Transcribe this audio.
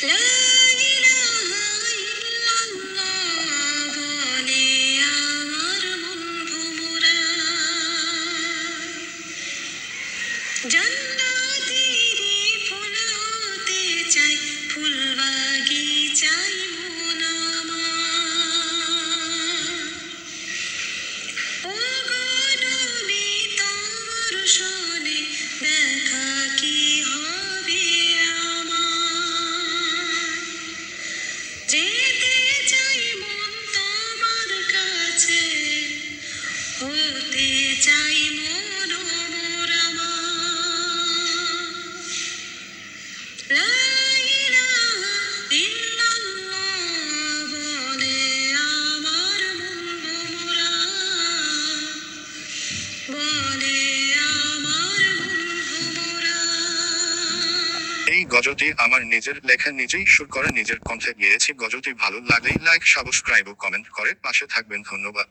লা ইলাহা ইল্লাল্লাহ বলে আমার মন ভোমরা, জান্নাতেরই ফুল হতে চাই, ফুল বাগিচায় মন আমার। ও গো নবী, তোমার শোনে দেখা কি হবে আমার। যেতে চাই মন তোমার কাছে, হতে চাই মন মোর আমার। লা ইলাহা ইল্লাল্লাহ বলে আমার মন ভোমরা, বলে আমার মন ভোমরা। এই গজলটি আমার নিজের লেখা, নিজেই সুর করে নিজের কণ্ঠে গেয়েছি। গজলটি ভালো লাগলেই লাইক, সাবস্ক্রাইব ও কমেন্ট করে পাশে থাকবেন। ধন্যবাদ।